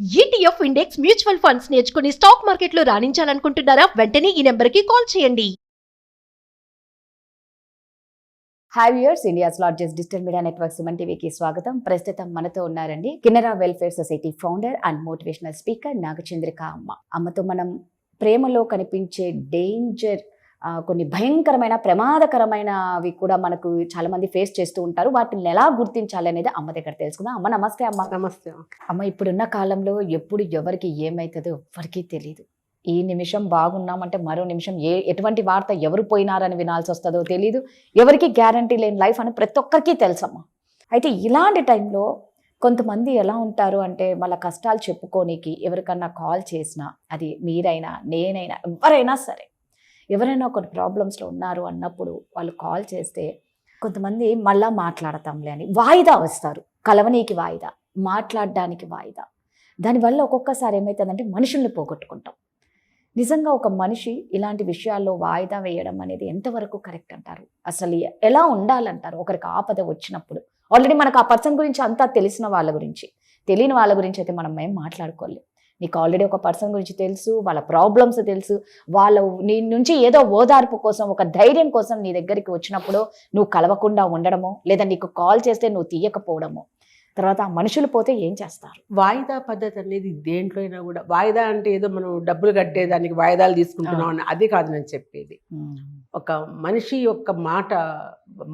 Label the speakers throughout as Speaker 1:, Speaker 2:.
Speaker 1: ETF index mutual funds నేర్చుకుని stock మార్కెట్లో రాణించాలనుకుంటున్నారా? వెంటనే ఈ నెంబర్కి కాల్ చేయండి.
Speaker 2: Hi viewers, India's largest digital media network Suman టీవీకి స్వాగతం. ప్రస్తుతం మనతో ఉన్నారండి Kinnera welfare society founder and motivational speaker Nagachandrika అమ్మ. అమ్మతో మనం ప్రేమలో కనిపించే డేంజర్, కొన్ని భయంకరమైన ప్రమాదకరమైనవి కూడా మనకు చాలా మంది ఫేస్ చేస్తూ ఉంటారు. వాటిని ఎలా గుర్తించాలి అనేది అమ్మ దగ్గర తెలుసుకుందాం. అమ్మ నమస్తే. అమ్మ
Speaker 3: నమస్తే.
Speaker 2: అమ్మ, ఇప్పుడున్న కాలంలో ఎప్పుడు ఎవరికి ఏమవుతుందో ఎవరికీ తెలియదు. ఈ నిమిషం బాగున్నామంటే మరో నిమిషం ఎటువంటి వార్త ఎవరు పోయినారని వినాల్సి వస్తుందో తెలియదు. ఎవరికి గ్యారంటీ లేని లైఫ్ అని ప్రతి ఒక్కరికి తెలుసమ్మా. అయితే ఇలాంటి టైంలో కొంతమంది ఎలా ఉంటారు అంటే, వాళ్ళ కష్టాలు చెప్పుకోనికి ఎవరికన్నా కాల్ చేసినా, అది మీరైనా నేనైనా ఎవరైనా సరే, ఎవరైనా కొన్ని ప్రాబ్లమ్స్లో ఉన్నారు అన్నప్పుడు వాళ్ళు కాల్ చేస్తే కొంతమంది మళ్ళా మాట్లాడతాంలే అని వాయిదా వస్తారు. కలవనీకి వాయిదా, మాట్లాడడానికి వాయిదా. దానివల్ల ఒక్కొక్కసారి ఏమవుతుందంటే మనుషుల్ని పోగొట్టుకుంటాం. నిజంగా ఒక మనిషి ఇలాంటి విషయాల్లో వాయిదా వేయడం అనేది ఎంతవరకు కరెక్ట్ అంటారు? అసలు ఎలా ఉండాలంటారు? ఒకరికి ఆపద వచ్చినప్పుడు ఆల్రెడీ మనకు ఆ పర్సన్ గురించి అంతా తెలిసిన వాళ్ళ గురించి, తెలియని వాళ్ళ గురించి అయితే మనం ఏం మాట్లాడుకోలేం. నీకు ఆల్రెడీ ఒక పర్సన్ గురించి తెలుసు, వాళ్ళ ప్రాబ్లమ్స్ తెలుసు, నీ నుంచి ఏదో ఓదార్పు కోసం, ఒక ధైర్యం కోసం నీ దగ్గరికి వచ్చినప్పుడు నువ్వు కలవకుండా ఉండడమో, లేదా నీకు కాల్ చేస్తే నువ్వు తీయకపోవడమో, తర్వాత ఆ మనుషులు పోతే ఏం చేస్తారు?
Speaker 3: వాయిదా పద్ధతి అనేది దేంట్లో అయినా కూడా, వాయిదా అంటే ఏదో మనం డబ్బులు కట్టేదానికి వాయిదాలు తీసుకుంటున్నాం అని అది కాదు నేను చెప్పేది. ఒక మనిషి యొక్క మాట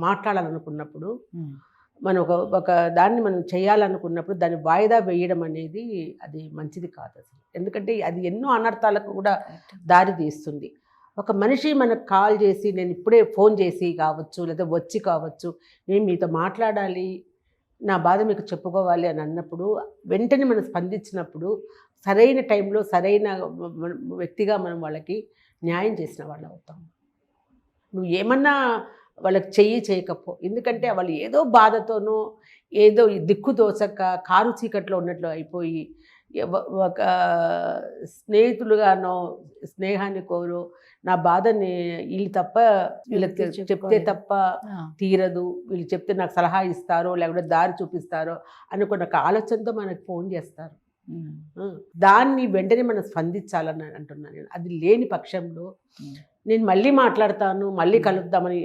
Speaker 3: మాట్లాడాలనుకున్నప్పుడు, మనం ఒక దాన్ని మనం చేయాలనుకున్నప్పుడు దాన్ని వాయిదా వేయడం అనేది అది మంచిది కాదు అసలు. ఎందుకంటే అది ఎన్నో అనర్థాలకు కూడా దారి తీస్తుంది. ఒక మనిషి మనకు కాల్ చేసి, నేను ఇప్పుడే ఫోన్ చేసి కావచ్చు, లేదా వచ్చి కావచ్చు, నేను మీతో మాట్లాడాలి, నా బాధ మీకు చెప్పుకోవాలి అని అన్నప్పుడు, వెంటనే మనం స్పందించినప్పుడు సరైన టైంలో సరైన వ్యక్తిగా మనం వాళ్ళకి న్యాయం చేసిన వాళ్ళు అవుతాం. నువ్వు ఏమన్నా వాళ్ళకి చేయకపో, ఎందుకంటే వాళ్ళు ఏదో బాధతోనో ఏదో దిక్కు దోచక కారు చీకట్లో ఉన్నట్లు అయిపోయి, ఒక స్నేహితులుగానో స్నేహాన్ని కోరో, నా బాధని వీళ్ళకి చెప్తే తప్ప తీరదు, వీళ్ళు చెప్తే నాకు సలహా ఇస్తారో లేకపోతే దారి చూపిస్తారో అనుకున్న ఒక ఆలోచనతో మనకు ఫోన్ చేస్తారు. దాన్ని వెంటనే మనం స్పందించాలని అంటున్నాను నేను. అది లేని పక్షంలో నేను మళ్ళీ మాట్లాడతాను, మళ్ళీ కలుద్దామని,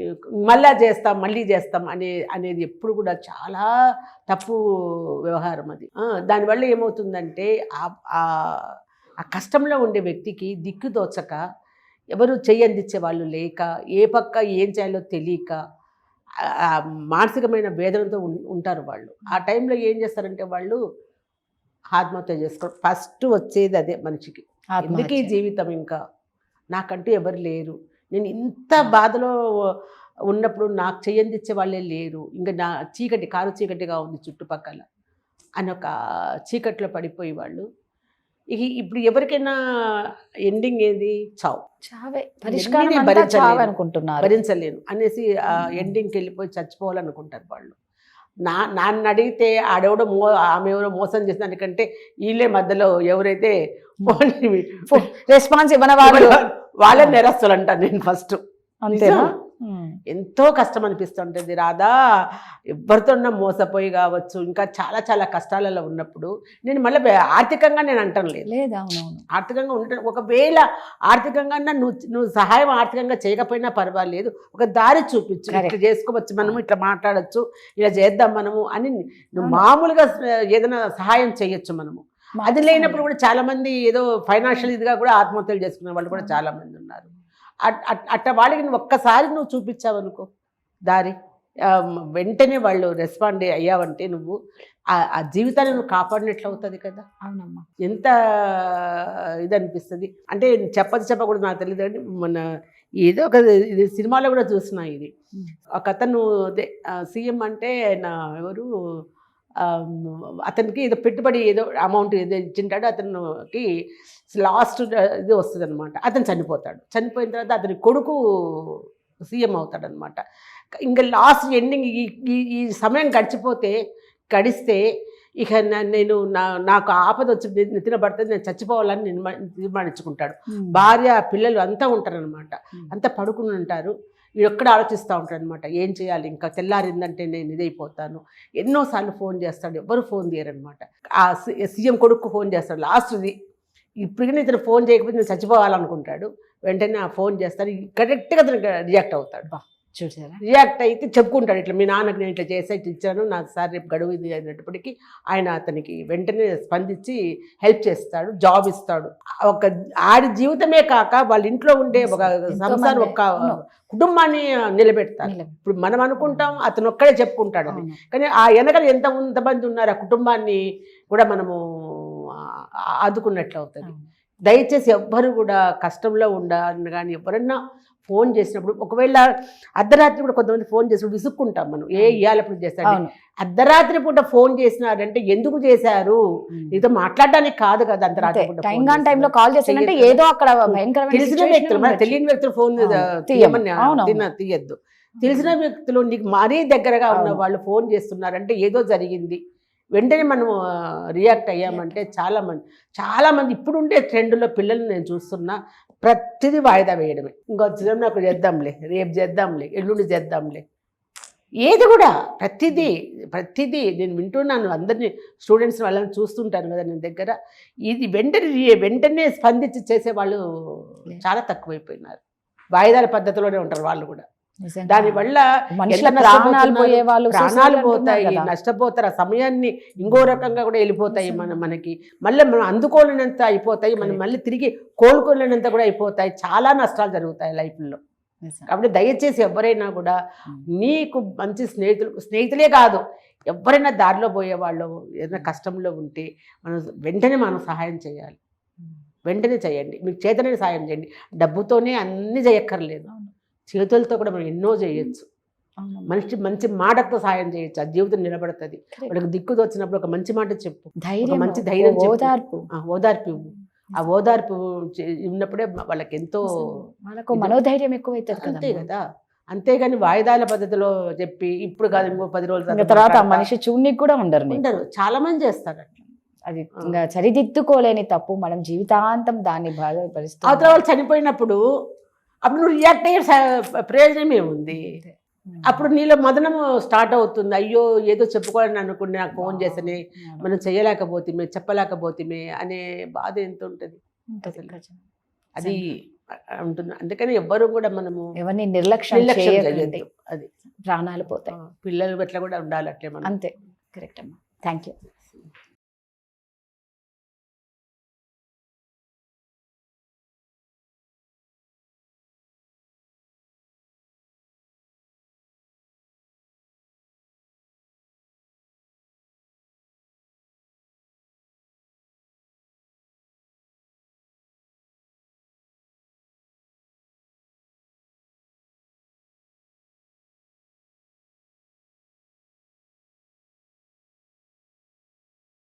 Speaker 3: మళ్ళీ చేస్తాం అనేది ఎప్పుడు కూడా చాలా తప్పు వ్యవహారం అది. దానివల్ల ఏమవుతుందంటే ఆ కష్టంలో ఉండే వ్యక్తికి దిక్కు దోచక, ఎవరు చెయ్యందించే వాళ్ళు లేక, ఏ పక్క ఏం చేయాలో తెలియక మానసికమైన వేదనతో ఉంటారు వాళ్ళు. ఆ టైంలో ఏం చేస్తారంటే వాళ్ళు ఆత్మహత్య చేసుకోవడం ఫస్ట్ వచ్చేది అదే మనిషికి. ఎందుకు ఈ జీవితం, ఇంకా నాకంటూ ఎవరు లేరు, నేను ఇంత బాధలో ఉన్నప్పుడు నాకు చెయ్యందించే వాళ్ళే లేరు, ఇంకా నా కారు చీకటిగా ఉంది చుట్టుపక్కల అని ఒక చీకట్లో పడిపోయి వాళ్ళు ఇప్పుడు ఎవరికైనా ఎండింగ్ ఏది? చావే.
Speaker 2: పరిష్కారం అనుకుంటున్నారు,
Speaker 3: భరించలేను అనేసి ఎండింగ్కి వెళ్ళిపోయి చచ్చిపోవాలనుకుంటారు వాళ్ళు. నన్ను అడిగితే ఆడెవడో ఆమె ఎవరో మోసం చేసిన దానికంటే వీళ్ళే మధ్యలో ఎవరైతే
Speaker 2: రెస్పాన్స్ ఇవ్వని
Speaker 3: వాళ్ళే నేరస్తులు అంటాను నేను ఫస్ట్.
Speaker 2: అంతేనా?
Speaker 3: ఎంతో కష్టం అనిపిస్తుంటుంది రాధా, ఎవరితో మోసపోయి కావచ్చు, ఇంకా చాలా చాలా కష్టాలలో ఉన్నప్పుడు. నేను మళ్ళీ ఆర్థికంగా నేను అంటాను లేదు, ఆర్థికంగా ఉంటాను. ఒకవేళ ఆర్థికంగా నువ్వు సహాయం ఆర్థికంగా చేయకపోయినా పర్వాలేదు, ఒక దారి చూపించు, ఇట్లా చేసుకోవచ్చు మనము, ఇట్లా మాట్లాడచ్చు, ఇలా చేద్దాం మనము అని నువ్వు మామూలుగా ఏదైనా సహాయం చేయొచ్చు మనము. అది లేనప్పుడు కూడా చాలా మంది ఏదో ఫైనాన్షియల్ ఇదిగా కూడా ఆత్మహత్యలు చేసుకునే వాళ్ళు కూడా చాలా మంది ఉన్నారు. అట్లా వాళ్ళకి నువ్వు ఒక్కసారి నువ్వు చూపించావనుకో దారి, వెంటనే వాళ్ళు రెస్పాండ్ అయ్యావంటే నువ్వు ఆ జీవితాన్ని నువ్వు కాపాడినట్లు అవుతుంది కదా.
Speaker 2: అవునమ్మా. ఎంత
Speaker 3: ఇది అనిపిస్తుంది అంటే చెప్పకూడదు, నాకు తెలియదు కానీ మన ఏదో ఒక సినిమాలో కూడా చూసిన ఇది. ఒక అతను సీఎం అంటే ఆయన ఎవరు, అతనికి ఏదో పెట్టుబడి ఏదో అమౌంట్ ఏదో ఇచ్చింటాడు, అతనికి లాస్ట్ ఇది వస్తుంది అనమాట. అతను చనిపోయిన తర్వాత అతని కొడుకు సీఎం అవుతాడనమాట. ఇంకా లాస్ట్ ఎండింగ్ ఈ సమయం గడిస్తే ఇక నాకు ఆపద వచ్చి నెత్తిన పడుతుంది, నేను చచ్చిపోవాలని నిర్మాణించుకుంటాడు. భార్య పిల్లలు అంతా ఉంటారనమాట, అంతా పడుకుని ఉంటారు. వీడొక్కడ ఆలోచిస్తూ ఉంటాడు అనమాట, ఏం చేయాలి, ఇంకా తెల్లారిందంటే నేను ఇదైపోతాను. ఎన్నోసార్లు ఫోన్ చేస్తాడు, ఎవ్వరు ఫోన్ చేయరనమాట. ఆ సీఎం కొడుకు ఫోన్ చేస్తాడు లాస్ట్ది. ఇప్పటికీ ఇతను ఫోన్ చేయకపోతే నేను చచ్చిపోవాలనుకుంటాడు. వెంటనే ఆ ఫోన్ చేస్తాడు, కరెక్ట్గా అతను రియాక్ట్ అవుతాడు.
Speaker 2: చూసారా,
Speaker 3: రియాక్ట్ అయితే చెప్పుకుంటాడు, ఇట్లా మీ నాన్నకి నేను ఇట్లా చేసా, ఇట్లా ఇచ్చాను, నాకు సార్ రేపు గడువు ఇది అయినప్పటికీ ఆయన అతనికి వెంటనే స్పందించి హెల్ప్ చేస్తాడు, జాబ్ ఇస్తాడు. ఒక ఆడి జీవితమే కాక వాళ్ళ ఇంట్లో ఉండే ఒక సంసారం, ఒక కుటుంబాన్ని నిలబెడతారు. ఇప్పుడు మనం అనుకుంటాం అతను ఒక్కడే చెప్పుకుంటాడు అని, కానీ ఆ వెనకలు ఎంతమంది ఉన్నారు, ఆ కుటుంబాన్ని కూడా మనము ఆదుకున్నట్లు అవుతుంది. దయచేసి ఎవ్వరు కూడా కష్టంలో ఉండాలని కానీ ఎవరన్నా ఫోన్ చేసినప్పుడు, ఒకవేళ అర్ధరాత్రి కూడా కొంతమంది ఫోన్ చేసినప్పుడు విసుక్కుంటాం మనం, ఇయ్యాలప్పుడు చేస్తాడు. అర్ధరాత్రి పూట ఫోన్ చేసినారంటే ఎందుకు చేశారు, నీతో మాట్లాడడానికి కాదు కదా. అర్ధరాత్రి పూట
Speaker 2: టైంలో కాల్ చేశారంటే ఏదో అక్కడ
Speaker 3: తెలిసిన వ్యక్తులు, తెలియని వ్యక్తులు ఫోన్ తీయద్దు. తెలిసిన వ్యక్తులు నీకు మరీ దగ్గరగా ఉన్న వాళ్ళు ఫోన్ చేస్తున్నారంటే ఏదో జరిగింది, వెంటనే మనం రియాక్ట్ అయ్యామంటే చాలామంది ఇప్పుడుండే ట్రెండ్లో పిల్లల్ని నేను చూస్తున్నా, ప్రతిదీ వాయిదా వేయడమే. ఇంకో నాకు చేద్దాంలే, రేపు చేద్దాంలే, ఎల్లుండి చేద్దాంలే, ఏది కూడా ప్రతిదీ నేను వింటున్నాను. అందరినీ స్టూడెంట్స్ వాళ్ళని చూస్తుంటాను కదా నేను దగ్గర. ఇది వెంటనే స్పందించి చేసేవాళ్ళు చాలా తక్కువైపోయినారు. వాయిదాల పద్ధతిలోనే ఉంటారు వాళ్ళు కూడా. దానివల్ల ప్రాణాలు పోతాయి, నష్టపోతారు, ఆ సమయాన్ని ఇంకో రకంగా కూడా వెళ్ళిపోతాయి. మనకి మళ్ళీ మనం అందుకోలేనంత అయిపోతాయి, మనం మళ్ళీ తిరిగి కోలుకోలేనంత కూడా అయిపోతాయి. చాలా నష్టాలు జరుగుతాయి లైఫ్లో. కాబట్టి దయచేసి ఎవరైనా కూడా నీకు మంచి స్నేహితులే కాదు, ఎవరైనా దారిలో పోయేవాళ్ళు ఏదైనా కష్టంలో ఉంటే వెంటనే మనం సహాయం చేయాలి. వెంటనే చేయండి, మీకు చేతనే సహాయం చేయండి. డబ్బుతోనే అన్నీ చేయక్కర్లేదు, చేతులతో కూడా మనం ఎన్నో చేయొచ్చు. మంచి మాటతో సాయం చేయొచ్చు, ఆ జీవితం నిలబడుతుంది. వాళ్ళకి దిక్కు వచ్చినప్పుడు ఒక మంచి మాట చెప్పు, మంచి ధైర్యం, ఓదార్పు. ఆ ఓదార్పు ఉన్నప్పుడే వాళ్ళకి ఎంతో
Speaker 2: మనోధైర్యం ఎక్కువ అవుతుంది.
Speaker 3: అంతే కదా. అంతేగాని వాయిదాల పద్ధతిలో చెప్పి ఇప్పుడు కాదు ఇంకో 10 రోజుల
Speaker 2: తర్వాత మనిషి చూడనికి కూడా ఉండరు.
Speaker 3: చాలా మంది చేస్తారు అట్లా.
Speaker 2: అది ఇంకా సరిదిద్దుకోలేని తప్పు, మనం జీవితాంతం దాన్ని బాగా పరిస్థితి.
Speaker 3: అవతల వాళ్ళు చనిపోయినప్పుడు అప్పుడు నువ్వు రియాక్ట్ అయ్యే ప్రయోజనం ఏముంది? అప్పుడు నీలో మదనము స్టార్ట్ అవుతుంది. అయ్యో ఏదో చెప్పుకోవాలని అనుకుని నాకు ఫోన్ చేసని మనం చేయలేకపోతే, చెప్పలేకపోతే అనే బాధ ఎంత ఉంటుంది అది ఉంటుంది. అందుకని ఎవ్వరూ కూడా మనము
Speaker 2: ఎవరిని నిర్లక్ష్యం చేయొద్దు,
Speaker 3: అది
Speaker 2: ప్రాణాలు పోతాయి.
Speaker 3: పిల్లలు అట్లా కూడా ఉండాలి, అట్లే మనం.
Speaker 2: అంతే, కరెక్ట్ అమ్మా. Thank you.